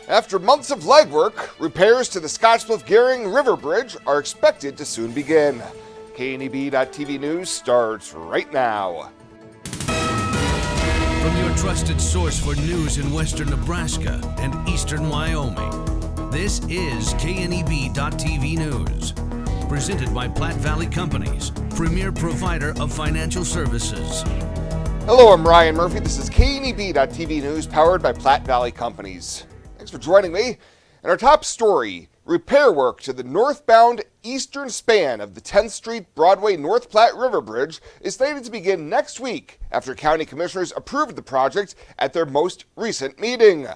After months of legwork, repairs to the Scottsbluff-Gering River Bridge are expected to soon begin. KNEB.TV News starts right now. From your trusted source for news in western Nebraska and eastern Wyoming, this is KNEB.TV News. Presented by Platte Valley Companies, premier provider of financial services. Hello, I'm Ryan Murphy. This is KNEB.TV News powered by Platte Valley Companies. Thanks for joining me. In our top story, repair work to the northbound eastern span of the 10th Street Broadway North Platte River Bridge is slated to begin next week after county commissioners approved the project at their most recent meeting.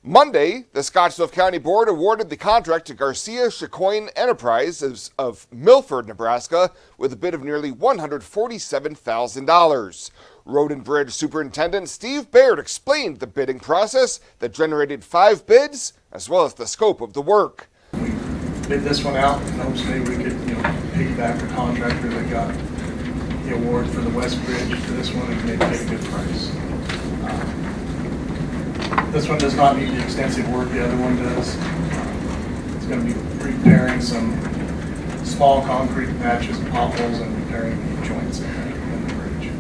Monday, the Scottsbluff County Board awarded the contract to Garcia Chicoine Enterprises of Milford, Nebraska, with a bid of nearly $147,000. Road and Bridge Superintendent Steve Baird explained the bidding process that generated 5 bids, as well as the scope of the work. We bid this one out in hopes maybe we could, piggyback the contractor that got the award for the West Bridge to this one and maybe get a good price. This one does not need the extensive work the other one does. It's going to be repairing some small concrete patches and potholes and repairing joints in the bridge.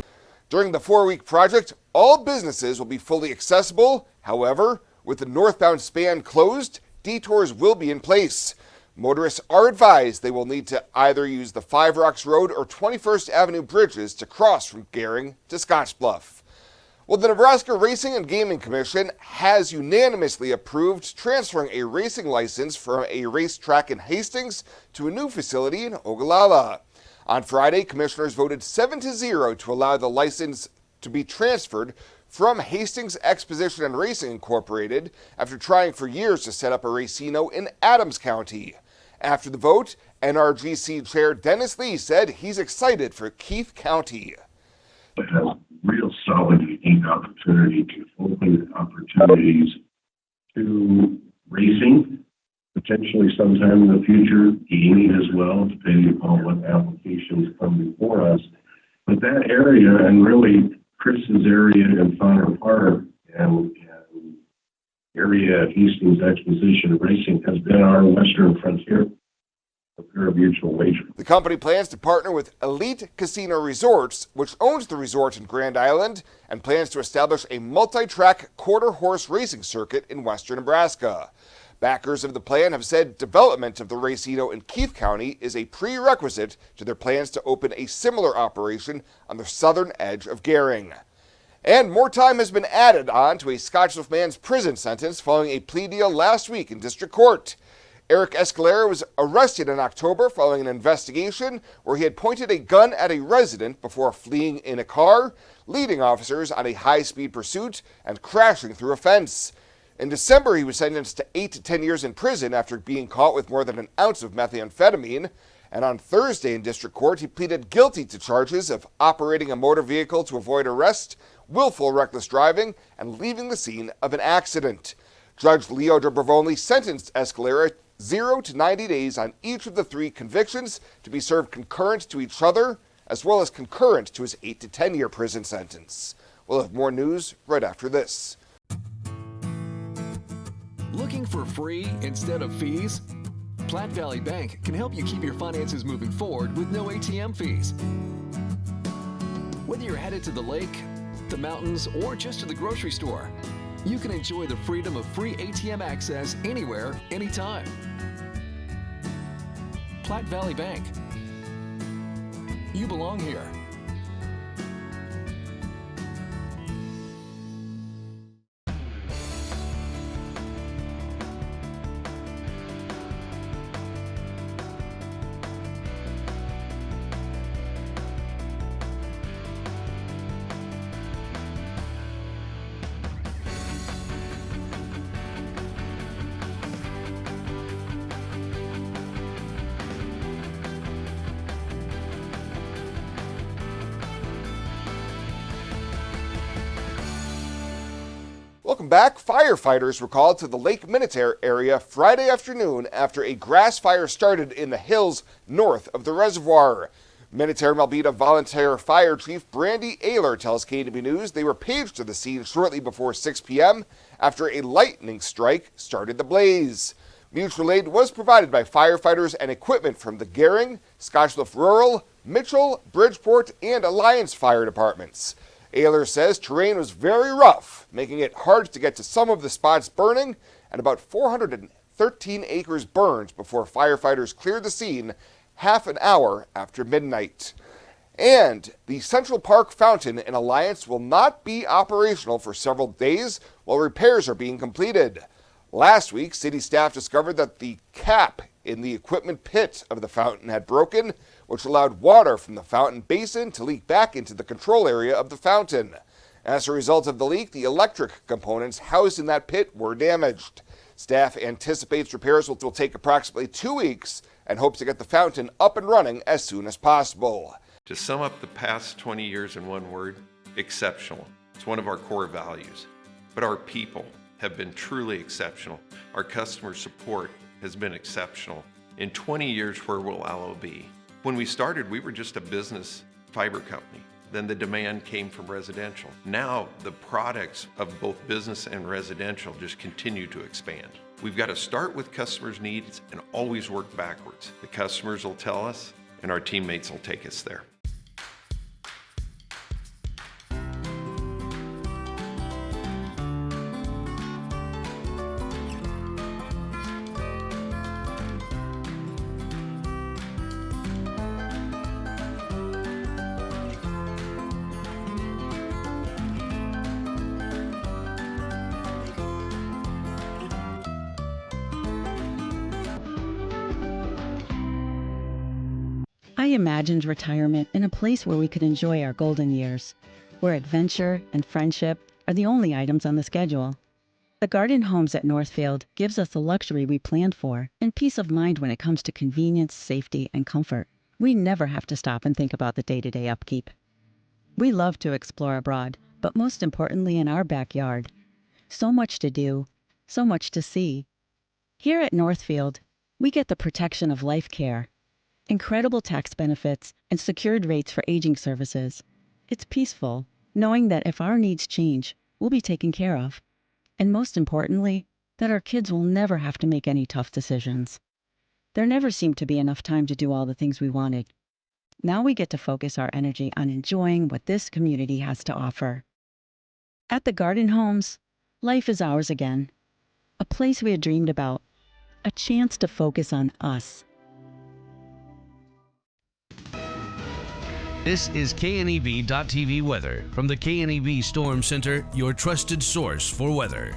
During the 4-week project, all businesses will be fully accessible. However, with the northbound span closed, detours will be in place. Motorists are advised they will need to either use the Five Rocks Road or 21st Avenue bridges to cross from Gering to Scottsbluff. Well, the Nebraska Racing and Gaming Commission has unanimously approved transferring a racing license from a racetrack in Hastings to a new facility in Ogallala. On Friday, commissioners voted 7-0 to allow the license to be transferred from Hastings Exposition and Racing Incorporated after trying for years to set up a racino in Adams County. After the vote, NRGC Chair Dennis Lee said he's excited for Keith County. It has real solid, unique opportunity to open opportunities to racing, potentially sometime in the future, gaming as well, depending upon what applications come before us. But that area, and really Chris's area in Fowler Park and area at Hastings Exposition and Racing has been our western frontier of pari-mutuel wagering. The company plans to partner with Elite Casino Resorts, which owns the resort in Grand Island, and plans to establish a multi-track quarter-horse racing circuit in western Nebraska. Backers of the plan have said development of the racino in Keith County is a prerequisite to their plans to open a similar operation on the southern edge of Gering. And more time has been added on to a Scottsbluff man's prison sentence following a plea deal last week in district court. Eric Escalera was arrested in October following an investigation where he had pointed a gun at a resident before fleeing in a car, leading officers on a high-speed pursuit and crashing through a fence. In December, he was sentenced to 8 to 10 years in prison after being caught with more than an ounce of methamphetamine. And on Thursday in district court, he pleaded guilty to charges of operating a motor vehicle to avoid arrest, willful reckless driving, and leaving the scene of an accident. Judge Leo Dobrovony sentenced Escalera 0 to 90 days on each of the 3 convictions to be served concurrent to each other, as well as concurrent to his 8 to 10-year prison sentence. We'll have more news right after this. Looking for free instead of fees? Platte Valley Bank can help you keep your finances moving forward with no ATM fees. Whether you're headed to the lake, the mountains, or just to the grocery store, you can enjoy the freedom of free ATM access anywhere, anytime. Platte Valley Bank. You belong here. Welcome back. Firefighters were called to the Lake Minnetonka area Friday afternoon after a grass fire started in the hills north of the reservoir. Minnetonka Alberta Volunteer Fire Chief Brandy Ayler tells KNB News they were paged to the scene shortly before 6 p.m. after a lightning strike started the blaze. Mutual aid was provided by firefighters and equipment from the Gering, Scottsbluff Rural, Mitchell, Bridgeport, and Alliance fire departments. Ayler says terrain was very rough, making it hard to get to some of the spots burning, and about 413 acres burned before firefighters cleared the scene half an hour after midnight. And the Central Park Fountain in Alliance will not be operational for several days while repairs are being completed. Last week, city staff discovered that the cap in the equipment pit of the fountain had broken, which allowed water from the fountain basin to leak back into the control area of the fountain. As a result of the leak, the electric components housed in that pit were damaged. Staff anticipates repairs will take approximately 2 weeks and hopes to get the fountain up and running as soon as possible. To sum up the past 20 years in one word, exceptional. It's one of our core values. But our people have been truly exceptional. Our customer support has been exceptional. In 20 years, where will Allo be? When we started, we were just a business fiber company. Then the demand came from residential. Now the products of both business and residential just continue to expand. We've got to start with customers' needs and always work backwards. The customers will tell us, and our teammates will take us there. I imagined retirement in a place where we could enjoy our golden years, where adventure and friendship are the only items on the schedule. The Garden Homes at Northfield gives us the luxury we planned for and peace of mind when it comes to convenience, safety, and comfort. We never have to stop and think about the day-to-day upkeep. We love to explore abroad, but most importantly in our backyard. So much to do, so much to see. Here at Northfield, we get the protection of life care, incredible tax benefits, and secured rates for aging services. It's peaceful, knowing that if our needs change, we'll be taken care of. And most importantly, that our kids will never have to make any tough decisions. There never seemed to be enough time to do all the things we wanted. Now we get to focus our energy on enjoying what this community has to offer. At the Garden Homes, life is ours again. A place we had dreamed about. A chance to focus on us. This is KNEB.TV weather from the KNEB Storm Center, your trusted source for weather.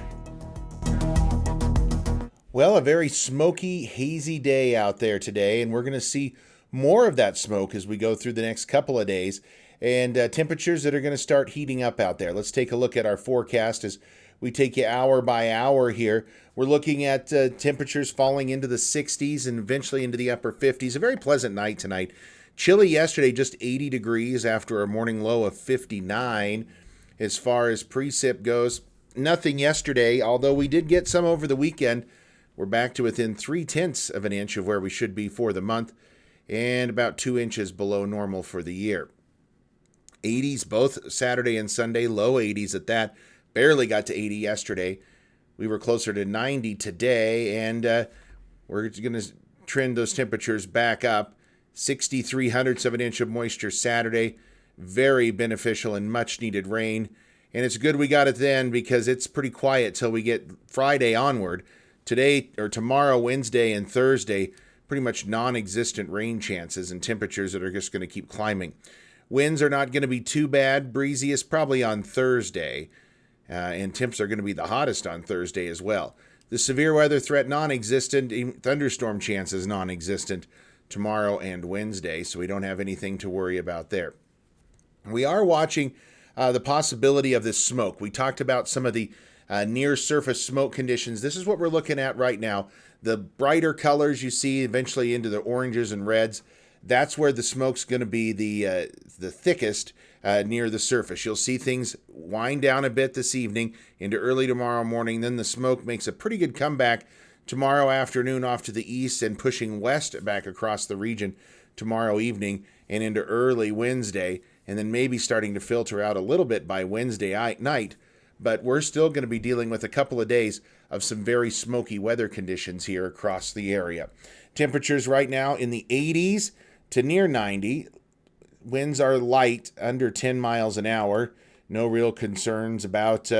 Well, a very smoky, hazy day out there today, and we're going to see more of that smoke as we go through the next couple of days, and temperatures that are going to start heating up out there. Let's take a look at our forecast as we take you hour by hour here. We're looking at temperatures falling into the 60s and eventually into the upper 50s. A very pleasant night tonight. Chilly yesterday, just 80 degrees after a morning low of 59. As far as precip goes, nothing yesterday, although we did get some over the weekend. We're back to within 0.3 of an inch of where we should be for the month and about 2 inches below normal for the year. 80s both Saturday and Sunday, low 80s at that. Barely got to 80 yesterday. We were closer to 90 today, and we're going to trend those temperatures back up. 0.63 of an inch of moisture Saturday. Very beneficial and much needed rain. And it's good we got it then because it's pretty quiet till we get Friday onward. Today or tomorrow, Wednesday and Thursday, pretty much non-existent rain chances and temperatures that are just going to keep climbing. Winds are not going to be too bad. Breeziest probably on Thursday. And temps are going to be the hottest on Thursday as well. The severe weather threat non-existent. Thunderstorm chances non-existent tomorrow and Wednesday, so we don't have anything to worry about there. We are watching the possibility of this smoke. We talked about some of the near-surface smoke conditions. This is what we're looking at right now. The brighter colors you see eventually into the oranges and reds, that's where the smoke's going to be the thickest near the surface. You'll see things wind down a bit this evening into early tomorrow morning. Then the smoke makes a pretty good comeback tomorrow afternoon off to the east and pushing west back across the region tomorrow evening. and into early Wednesday, and then maybe starting to filter out a little bit by Wednesday night. But we're still going to be dealing with a couple of days of some very smoky weather conditions here across the area. Temperatures right now in the 80s to near 90. Winds are light, under 10 miles an hour. No real concerns about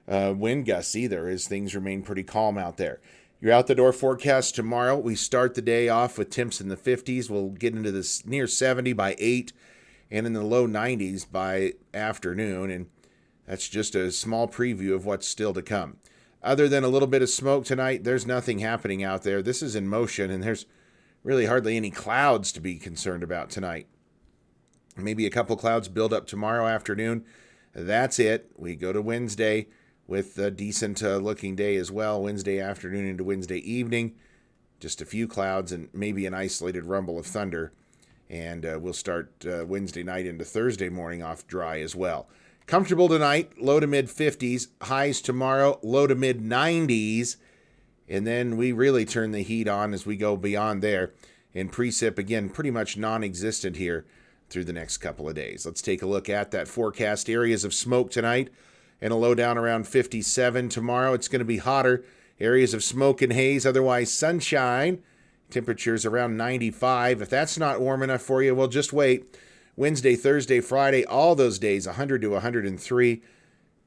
wind gusts either, as things remain pretty calm out there. Your out-the-door forecast tomorrow, we start the day off with temps in the 50s. We'll get into this near 70 by 8 and in the low 90s by afternoon, and that's just a small preview of what's still to come. Other than a little bit of smoke tonight, there's nothing happening out there. This is in motion, and there's really hardly any clouds to be concerned about tonight. Maybe a couple clouds build up tomorrow afternoon. That's it. We go to Wednesday with a decent looking day as well. Wednesday afternoon into Wednesday evening. Just a few clouds and maybe an isolated rumble of thunder. And we'll start Wednesday night into Thursday morning off dry as well. Comfortable tonight, low to mid 50s. Highs tomorrow, low to mid 90s. And then we really turn the heat on as we go beyond there. And precip, again, pretty much non-existent here through the next couple of days. Let's take a look at that forecast. Areas of smoke tonight and a low down around 57. Tomorrow it's going to be hotter. Areas of smoke and haze, otherwise sunshine. Temperatures around 95. If that's not warm enough for you, well, just wait. Wednesday, Thursday, Friday, all those days, 100 to 103.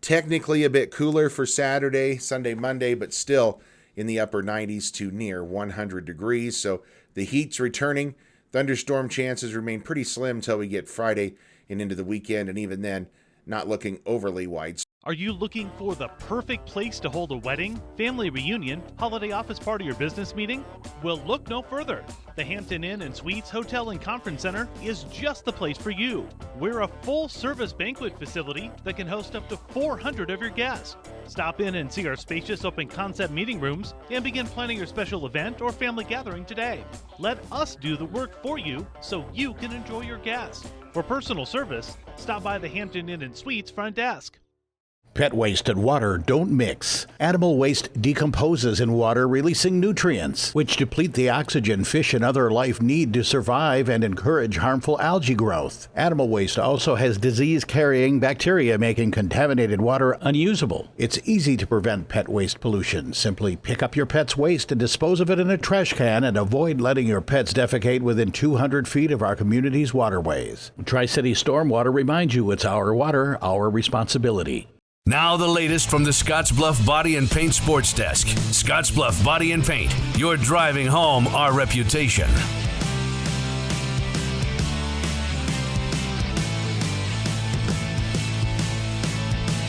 Technically a bit cooler for Saturday, Sunday, Monday, but still in the upper 90s to near 100 degrees. So the heat's returning. Thunderstorm chances remain pretty slim till we get Friday and into the weekend, and even then, not looking overly wide. Are you looking for the perfect place to hold a wedding, family reunion, holiday office party, or business meeting? Well, look no further. The Hampton Inn and Suites Hotel and Conference Center is just the place for you. We're a full-service banquet facility that can host up to 400 of your guests. Stop in and see our spacious open-concept meeting rooms and begin planning your special event or family gathering today. Let us do the work for you so you can enjoy your guests. For personal service, stop by the Hampton Inn and Suites front desk. Pet waste and water don't mix. Animal waste decomposes in water, releasing nutrients, which deplete the oxygen fish and other life need to survive and encourage harmful algae growth. Animal waste also has disease-carrying bacteria, making contaminated water unusable. It's easy to prevent pet waste pollution. Simply pick up your pet's waste and dispose of it in a trash can, and avoid letting your pets defecate within 200 feet of our community's waterways. Tri-City Stormwater reminds you it's our water, our responsibility. Now the latest from the Scottsbluff Body and Paint Sports Desk. Scottsbluff Body and Paint. You're driving home our reputation.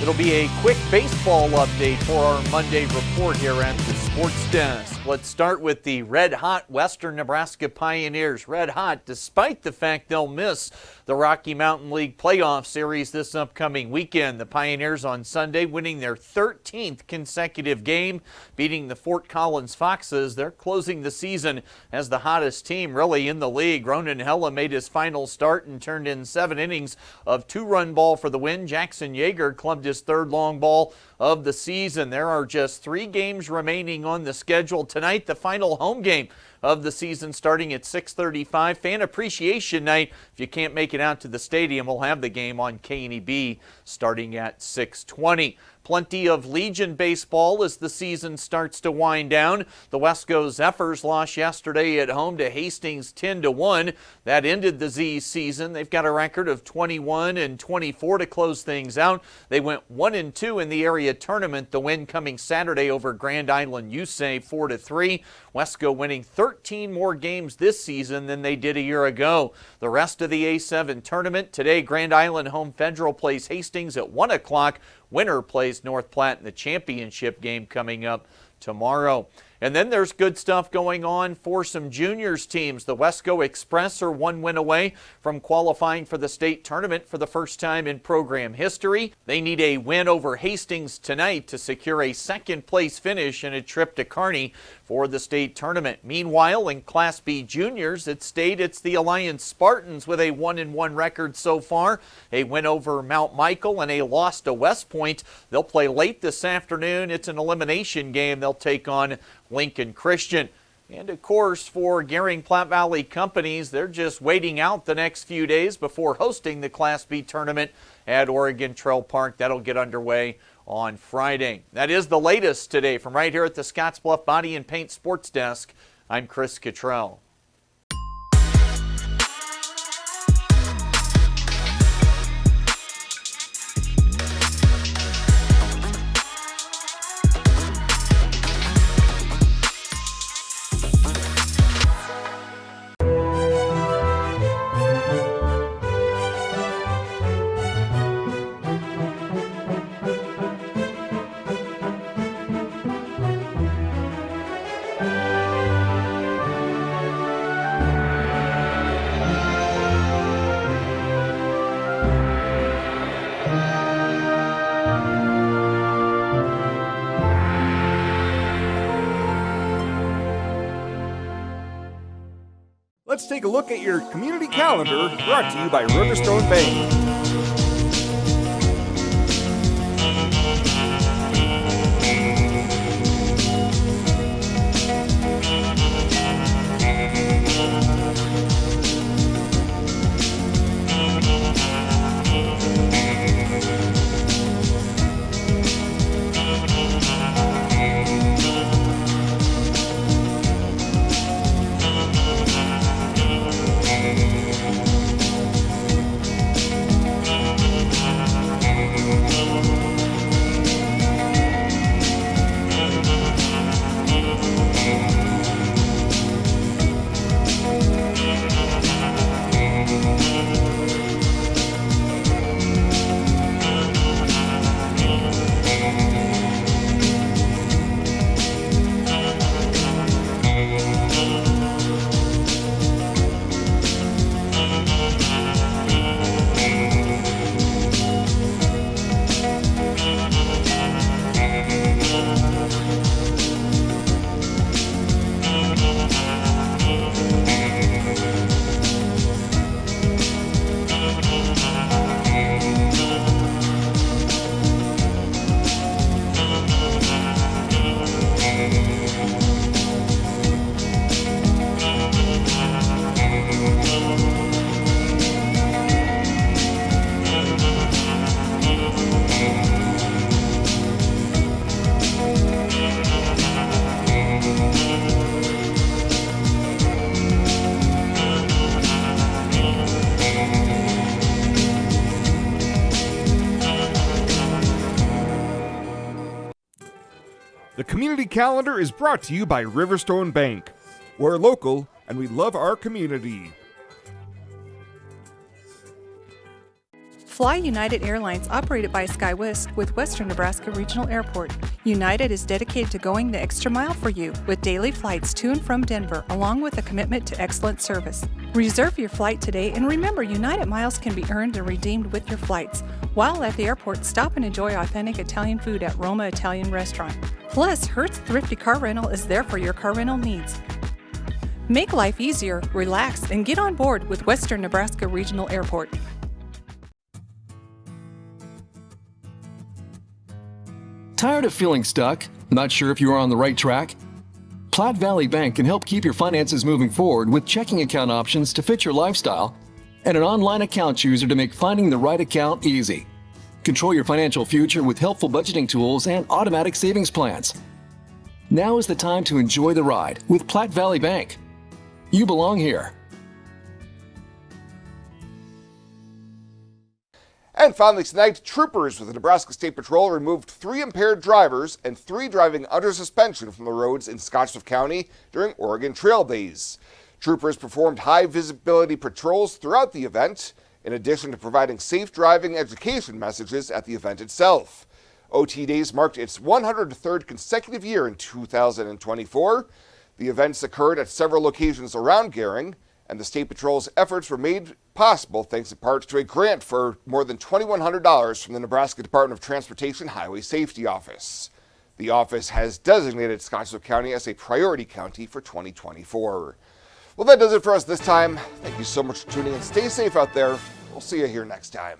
It'll be a quick baseball update for our Monday report here at the Sports Desk. Let's start with the red-hot Western Nebraska Pioneers. Red-hot despite the fact they'll miss the Rocky Mountain League playoff series this upcoming weekend. The Pioneers on Sunday winning their 13th consecutive game, beating the Fort Collins Foxes. They're closing the season as the hottest team really in the league. Ronan Hella made his final start and turned in 7 innings of 2-run ball for the win. Jackson Yeager clubbed his 3rd long ball of the season. There are just 3 games remaining on the schedule tonight. The final home game of the season starting at 6:35. Fan Appreciation Night. If you can't make it out to the stadium, we'll have the game on KNEB starting at 6:20. Plenty of Legion baseball as the season starts to wind down. The Wesco Zephyrs lost yesterday at home to Hastings 10-1. That ended the Z's season. They've got a record of 21-24 to close things out. They went 1-2 in the area tournament. The win coming Saturday over Grand Island USAE 4-3. Wesco winning 13 more games this season than they did a year ago. The rest of the A7 tournament today, Grand Island Home Federal plays Hastings at 1 o'clock. Winner plays North Platte in the championship game coming up tomorrow. And then there's good stuff going on for some juniors teams. The Wesco Express are 1 win away from qualifying for the state tournament for the first time in program history. They need a win over Hastings tonight to secure a 2nd place finish and a trip to Kearney for the state tournament. Meanwhile, in Class B juniors at state, it's the Alliance Spartans with a 1-1 record so far. A win over Mount Michael and a loss to West Point. They'll play late this afternoon. It's an elimination game. They'll take on Lincoln Christian. And of course, for Gering Platte Valley companies, they're just waiting out the next few days before hosting the Class B tournament at Oregon Trail Park. That'll get underway on Friday. That is the latest today from right here at the Scottsbluff Body and Paint Sports Desk. I'm Chris Cottrell. Let's take a look at your community calendar, brought to you by Riverstone Bank. The community calendar is brought to you by Riverstone Bank. We're local and we love our community. Fly United Airlines, operated by SkyWest with Western Nebraska Regional Airport. United is dedicated to going the extra mile for you with daily flights to and from Denver, along with a commitment to excellent service. Reserve your flight today, and remember, United miles can be earned and redeemed with your flights. While at the airport, stop and enjoy authentic Italian food at Roma Italian Restaurant. Plus, Hertz Thrifty Car Rental is there for your car rental needs. Make life easier, relax, and get on board with Western Nebraska Regional Airport. Tired of feeling stuck? Not sure if you are on the right track? Platte Valley Bank can help keep your finances moving forward with checking account options to fit your lifestyle and an online account chooser to make finding the right account easy. Control your financial future with helpful budgeting tools and automatic savings plans. Now is the time to enjoy the ride with Platte Valley Bank. You belong here. And finally tonight, troopers with the Nebraska State Patrol removed 3 impaired drivers and 3 driving under suspension from the roads in Scottsbluff County during Oregon Trail Days. Troopers performed high visibility patrols throughout the event, in addition to providing safe driving education messages at the event itself. OT Days marked its 103rd consecutive year in 2024. The events occurred at several locations around Gering, and the State Patrol's efforts were made possible thanks in part to a grant for more than $2,100 from the Nebraska Department of Transportation Highway Safety Office. The office has designated Scottsbluff County as a priority county for 2024. Well, that does it for us this time. Thank you so much for tuning in. Stay safe out there. We'll see you here next time.